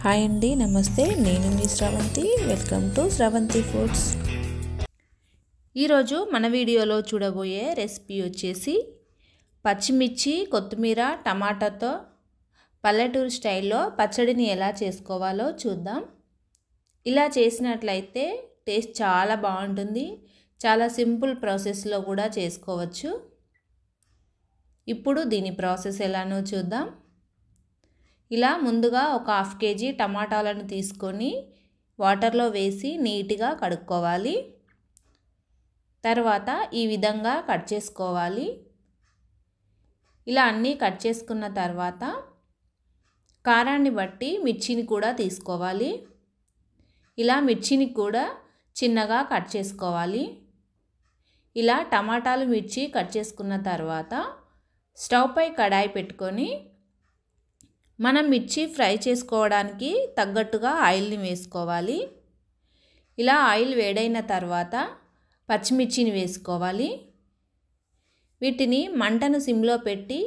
Hi అండి, నమస్తే. నేను మీ Sravanthi. Welcome to Sravanthi foods. ఈరోజు మన వీడియోలో చూడబోయే రెసిపీ వచ్చేసి పచ్చిమిర్చి, కొత్తిమీర, టమాటాతో పల్లెటూరు స్టైల్లో పచ్చడిని ఎలా చేసుకోవాలో చూద్దాం. ఇలా చేసినట్లయితే టేస్ట్ చాలా బాగుంటుంది. చాలా సింపుల్ ప్రాసెస్లో కూడా చేసుకోవచ్చు. ఇప్పుడు దీని ప్రాసెస్ ఎలానో చూద్దాం. ఇలా ముందుగా ఒక 1/2 kg టమాటాలను తీసుకొని వాటర్లో వేసి నీట్గా కడుక్కోవాలి. తర్వాత ఈ విధంగా కట్ చేసుకోవాలి. ఇలా అన్నీ కట్ చేసుకున్న తర్వాత కారాన్ని బట్టి మిర్చిని కూడా తీసుకోవాలి. ఇలా మిర్చిని కూడా చిన్నగా కట్ చేసుకోవాలి. ఇలా టమాటాలు, మిర్చి కట్ చేసుకున్న తర్వాత స్టవ్ పై కడాయి పెట్టుకొని మనం మిర్చి ఫ్రై చేసుకోవడానికి తగ్గట్టుగా ఆయిల్ని వేసుకోవాలి. ఇలా ఆయిల్ వేడైన తర్వాత పచ్చిమిర్చిని వేసుకోవాలి. వీటిని మంటను సిమ్లో పెట్టి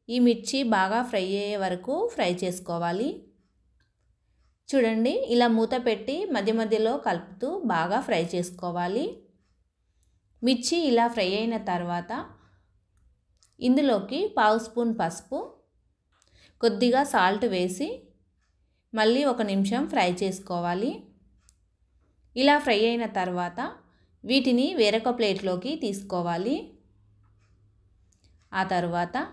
ఈ మిర్చి బాగా ఫ్రై అయ్యే వరకు ఫ్రై చేసుకోవాలి. చూడండి, ఇలా మూత పెట్టి మధ్య మధ్యలో కలుపుతూ బాగా ఫ్రై చేసుకోవాలి. మిర్చి ఇలా ఫ్రై అయిన తర్వాత ఇందులోకి 1/2 స్పూన్ పసుపు, కొద్దిగా సాల్ట్ వేసి మళ్ళీ 1 నిమిషం ఫ్రై చేసుకోవాలి. ఇలా ఫ్రై అయిన తర్వాత వీటిని వేరొక ప్లేట్లోకి తీసుకోవాలి. ఆ తర్వాత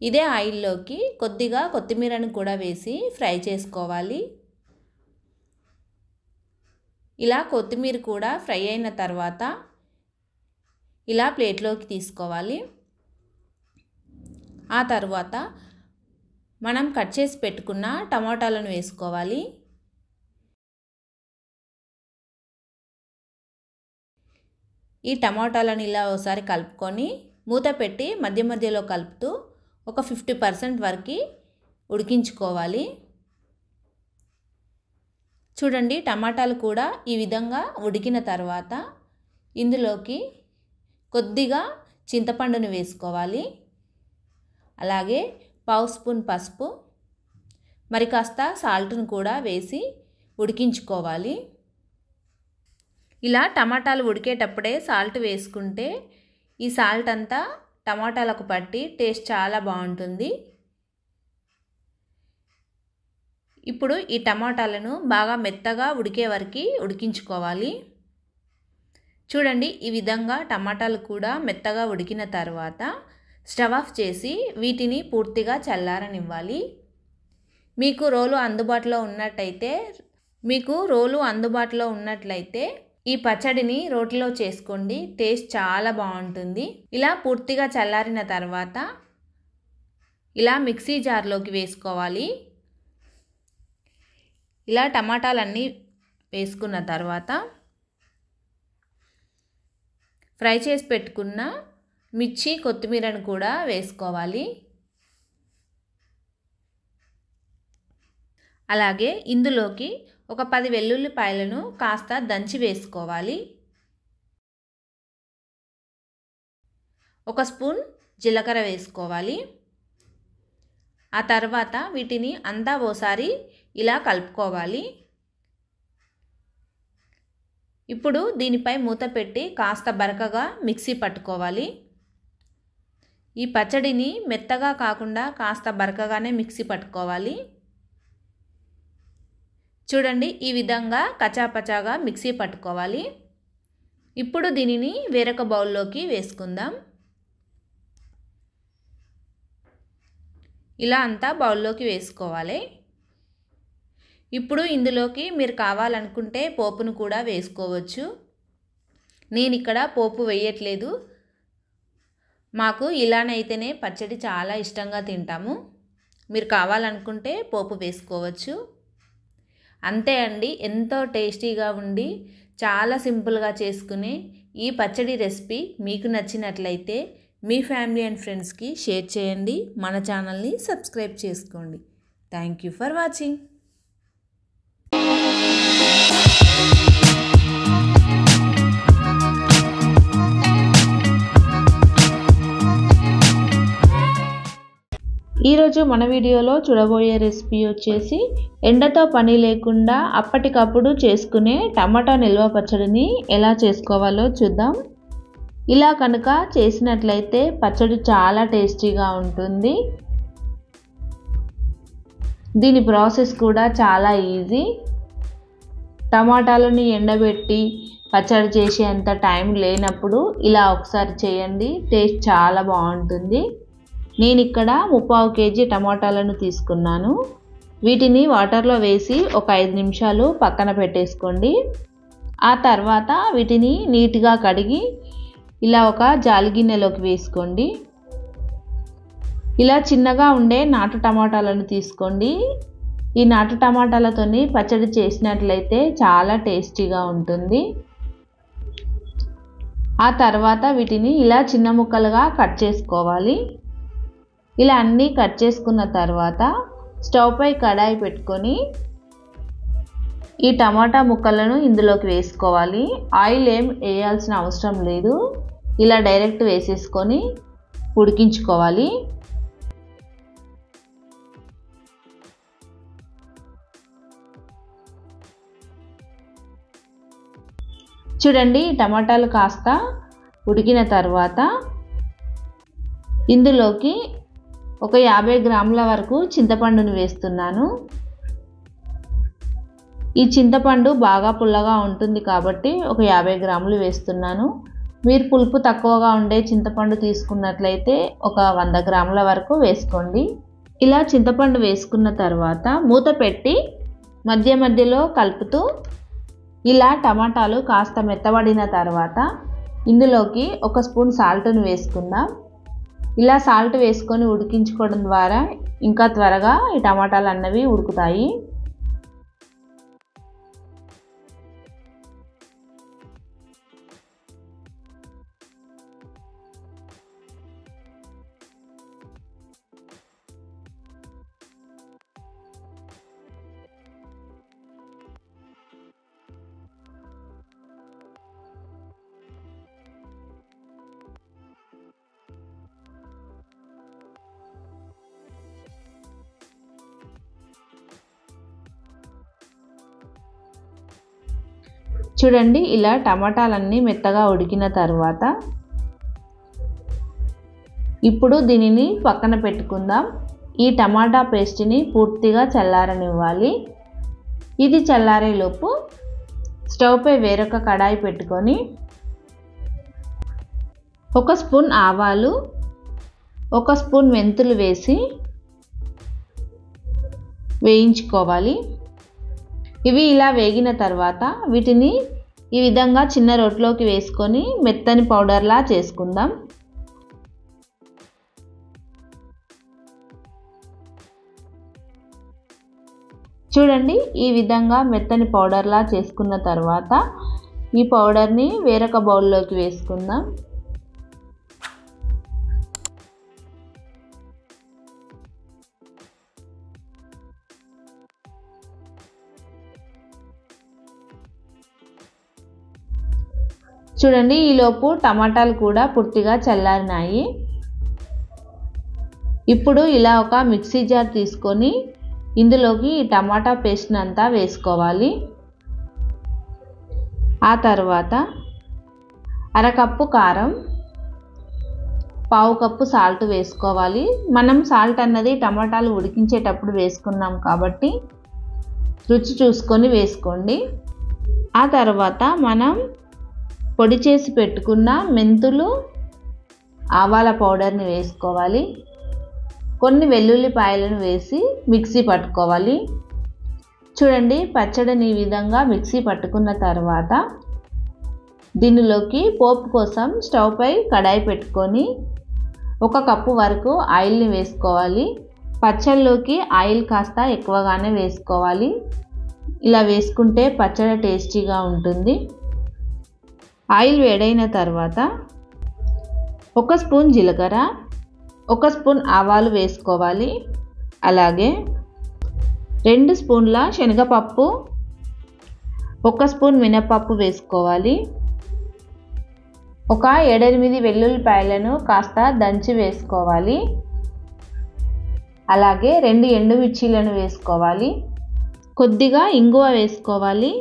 ఇదే ఆయిల్లోకి కొద్దిగా కొత్తిమీరను కూడా వేసి ఫ్రై చేసుకోవాలి. ఇలా కొత్తిమీర కూడా ఫ్రై అయిన తర్వాత ఇలా ప్లేట్లోకి తీసుకోవాలి. ఆ తర్వాత మనం కట్ చేసి పెట్టుకున్న టమాటాలను వేసుకోవాలి. ఈ టమాటాలను ఇలా ఒకసారి కలుపుకొని మూత పెట్టి మధ్య మధ్యలో కలుపుతూ ఒక 50% వరకు ఉడికించుకోవాలి. చూడండి, టమాటాలు కూడా ఈ విధంగా ఉడికిన తర్వాత ఇందులోకి కొద్దిగా చింతపండును వేసుకోవాలి. అలాగే 1/2 స్పూన్ పసుపు, మరి కాస్త సాల్ట్ను కూడా వేసి ఉడికించుకోవాలి. ఇలా టమాటాలు ఉడికేటప్పుడే సాల్ట్ వేసుకుంటే ఈ సాల్ట్ అంతా టమాటాలకు పట్టి టేస్ట్ చాలా బాగుంటుంది. ఇప్పుడు ఈ టమాటాలను బాగా మెత్తగా ఉడికే వరకు ఉడికించుకోవాలి. చూడండి, ఈ విధంగా టమాటాలు కూడా మెత్తగా ఉడికిన తర్వాత స్టవ్ ఆఫ్ చేసి వీటిని పూర్తిగా చల్లారనివ్వాలి. మీకు రోలు అందుబాటులో ఉన్నట్లయితే ఈ పచ్చడిని రోటిలో చేసుకోండి. టేస్ట్ చాలా బాగుంటుంది. ఇలా పూర్తిగా చల్లారిన తర్వాత ఇలా మిక్సీ జార్లోకి వేసుకోవాలి. ఇలా టమాటాలన్నీ వేసుకున్న తర్వాత ఫ్రై చేసి పెట్టుకున్న మిర్చి, కొత్తిమీరను కూడా వేసుకోవాలి. అలాగే ఇందులోకి ఒక 10 వెల్లుల్లిపాయలను కాస్త దంచి వేసుకోవాలి. 1 స్పూన్ జీలకర్ర వేసుకోవాలి. ఆ తర్వాత వీటిని అంతా ఓసారి ఇలా కలుపుకోవాలి. ఇప్పుడు దీనిపై మూత పెట్టి కాస్త బరకగా మిక్సీ పట్టుకోవాలి. ఈ పచ్చడిని మెత్తగా కాకుండా కాస్త బరకగానే మిక్సీ పట్టుకోవాలి. చూడండి, ఈ విధంగా కచాపచాగా మిక్సీ పట్టుకోవాలి. ఇప్పుడు దీనిని వేరొక బౌల్లోకి వేసుకుందాం. ఇలా అంతా బౌల్లోకి వేసుకోవాలి. ఇప్పుడు ఇందులోకి మీరు కావాలనుకుంటే పోపును కూడా వేసుకోవచ్చు. నేను ఇక్కడ పోపు వేయట్లేదు. మాకు ఇలానైతేనే పచ్చడి చాలా ఇష్టంగా తింటాము. మీరు కావాలనుకుంటే పోపు వేసుకోవచ్చు. అంతే అండి, ఎంతో టేస్టీగా ఉండి చాలా సింపుల్గా చేసుకునే ఈ పచ్చడి రెసిపీ మీకు నచ్చినట్లయితే మీ ఫ్యామిలీ అండ్ ఫ్రెండ్స్కి షేర్ చేయండి. మన ఛానల్ని సబ్స్క్రైబ్ చేసుకోండి. Thank you for watching. ఈరోజు మన వీడియోలో చూడబోయే రెసిపీ వచ్చేసి ఎండతో పని లేకుండా అప్పటికప్పుడు చేసుకునే టమాటా నిల్వ పచ్చడిని ఎలా చేసుకోవాలో చూద్దాం. ఇలా కనుక చేసినట్లయితే పచ్చడి చాలా టేస్టీగా ఉంటుంది. దీని ప్రాసెస్ కూడా చాలా ఈజీ. టమాటాలను ఎండబెట్టి పచ్చడి చేసేంత టైం లేనప్పుడు ఇలా ఒకసారి చేయండి, టేస్ట్ చాలా బాగుంటుంది. నేను ఇక్కడ 3/4 కేజీ టమాటాలను తీసుకున్నాను. వీటిని వాటర్లో వేసి ఒక 5 నిమిషాలు పక్కన పెట్టేసుకోండి. ఆ తర్వాత వీటిని నీట్గా కడిగి ఇలా ఒక జాలి గిన్నెలోకి వేసుకోండి. ఇలా చిన్నగా ఉండే నాటు టమాటాలను తీసుకోండి. ఈ నాటు టమాటాలతోని పచ్చడి చేసినట్లయితే చాలా టేస్టీగా ఉంటుంది. ఆ తర్వాత వీటిని ఇలా చిన్న ముక్కలుగా కట్ చేసుకోవాలి. ఇలా అన్నీ కట్ చేసుకున్న తర్వాత స్టవ్ పై కడాయి పెట్టుకొని ఈ టమాటా ముక్కలను ఇందులోకి వేసుకోవాలి. ఆయిల్ ఏం వేయాల్సిన అవసరం లేదు. ఇలా డైరెక్ట్ వేసేసుకొని ఉడికించుకోవాలి. చూడండి, టమాటాలు కాస్త ఉడికిన తర్వాత ఇందులోకి ఒక 50 గ్రాముల వరకు చింతపండును వేస్తున్నాను. ఈ చింతపండు బాగా పుల్లగా ఉంటుంది కాబట్టి ఒక 50 గ్రాములు వేస్తున్నాను. మీరు పులుపు తక్కువగా ఉండే చింతపండు తీసుకున్నట్లయితే ఒక 100 గ్రాముల వరకు వేసుకోండి. ఇలా చింతపండు వేసుకున్న తర్వాత మూత పెట్టి మధ్య మధ్యలో కలుపుతూ ఇలా టమాటాలు కాస్త మెత్తబడిన తర్వాత ఇందులోకి 1 స్పూన్ సాల్ట్ను వేసుకుందాం. ఇలా సాల్ట్ వేసుకొని ఉడికించుకోవడం ద్వారా ఇంకా త్వరగా ఈ టమాటాలు అన్నవి ఉడుకుతాయి. చూడండి, ఇలా టమాటాలన్నీ మెత్తగా ఉడికిన తర్వాత ఇప్పుడు దీనిని పక్కన పెట్టుకుందాం. ఈ టమాటా పేస్ట్ని పూర్తిగా చల్లారనివ్వాలి. ఇది చల్లారేలోపు స్టవ్ పై వేరొక కడాయి పెట్టుకొని 1 స్పూన్ ఆవాలు, 1 స్పూన్ మెంతులు వేసి వేయించుకోవాలి. ఇవి ఇలా వేగిన తర్వాత వీటిని ఈ విధంగా చిన్న రోట్లోకి వేసుకొని మెత్తని పౌడర్లా చేసుకుందాం. చూడండి, ఈ విధంగా మెత్తని పౌడర్లా చేసుకున్న తర్వాత ఈ పౌడర్ని వేరొక బౌల్లోకి వేసుకుందాం. చూడండి, ఈలోపు టమాటాలు కూడా పూర్తిగా చల్లారినాయి. ఇప్పుడు ఇలా ఒక మిక్సీ జార్ తీసుకొని ఇందులోకి ఈ టమాటా పేస్ట్ని అంతా వేసుకోవాలి. ఆ తర్వాత 1/2 కప్పు కారం, 1/2 కప్పు సాల్ట్ వేసుకోవాలి. మనం సాల్ట్ అన్నది టమాటాలు ఉడికించేటప్పుడు వేసుకున్నాం కాబట్టి రుచి చూసుకొని వేసుకోండి. ఆ తర్వాత మనం పొడి చేసి పెట్టుకున్న మెంతులు, ఆవాల పౌడర్ని వేసుకోవాలి. కొన్ని వెల్లుల్లిపాయలను వేసి మిక్సీ పట్టుకోవాలి. చూడండి, పచ్చడిని ఈ విధంగా మిక్సీ పట్టుకున్న తర్వాత దీనిలోకి పోపు కోసం స్టవ్ పై కడాయి పెట్టుకొని 1 కప్పు వరకు ఆయిల్ని వేసుకోవాలి. పచ్చళ్ళలోకి ఆయిల్ కాస్త ఎక్కువగానే వేసుకోవాలి. ఇలా వేసుకుంటే పచ్చడి టేస్టీగా ఉంటుంది. ఆయిల్ వేడైన తర్వాత 1 స్పూన్ జీలకర్ర, 1 స్పూన్ ఆవాలు వేసుకోవాలి. అలాగే 2 స్పూన్ల శనగపప్పు, 1 స్పూన్ మినపప్పు వేసుకోవాలి. ఒక 7-8 వెల్లుల్లిపాయలను కాస్త దంచి వేసుకోవాలి. అలాగే 2 ఎండుమిర్చీలను వేసుకోవాలి, కొద్దిగా ఇంగువ వేసుకోవాలి,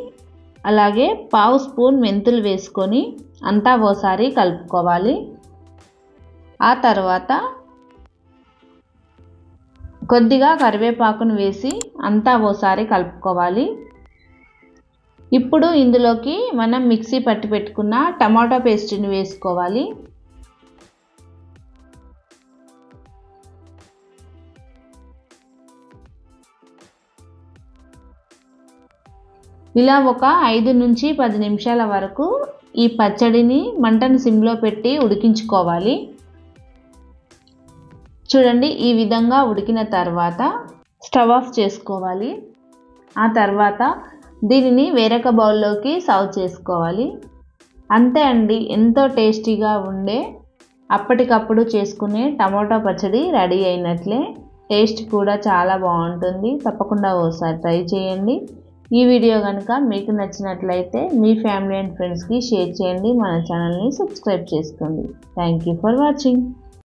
అలాగే 1/2 స్పూన్ మెంతులు వేసుకొని అంతా ఓసారి కలుపుకోవాలి. ఆ తర్వాత కొద్దిగా కరివేపాకును వేసి అంతా ఓసారి కలుపుకోవాలి. ఇప్పుడు ఇందులోకి మనం మిక్సీ పట్టి పెట్టుకున్న టమాటో పేస్ట్ని వేసుకోవాలి. ఇలా ఒక 5 నుంచి 10 నిమిషాల వరకు ఈ పచ్చడిని మంటను సిమ్లో పెట్టి ఉడికించుకోవాలి. చూడండి, ఈ విధంగా ఉడికిన తర్వాత స్టవ్ ఆఫ్ చేసుకోవాలి. ఆ తర్వాత దీనిని వేరొక బౌల్లోకి సర్వ్ చేసుకోవాలి. అంతే అండి, ఎంతో టేస్టీగా ఉండే అప్పటికప్పుడు చేసుకునే టమాటో పచ్చడి రెడీ అయినట్లే. టేస్ట్ కూడా చాలా బాగుంటుంది. తప్పకుండా ఓసారి ట్రై చేయండి. ఈ వీడియో కనుక మీకు నచ్చినట్లయితే మీ ఫ్యామిలీ అండ్ ఫ్రెండ్స్కి షేర్ చేయండి. మన ఛానల్ని సబ్స్క్రైబ్ చేసుకోండి. Thank you for watching.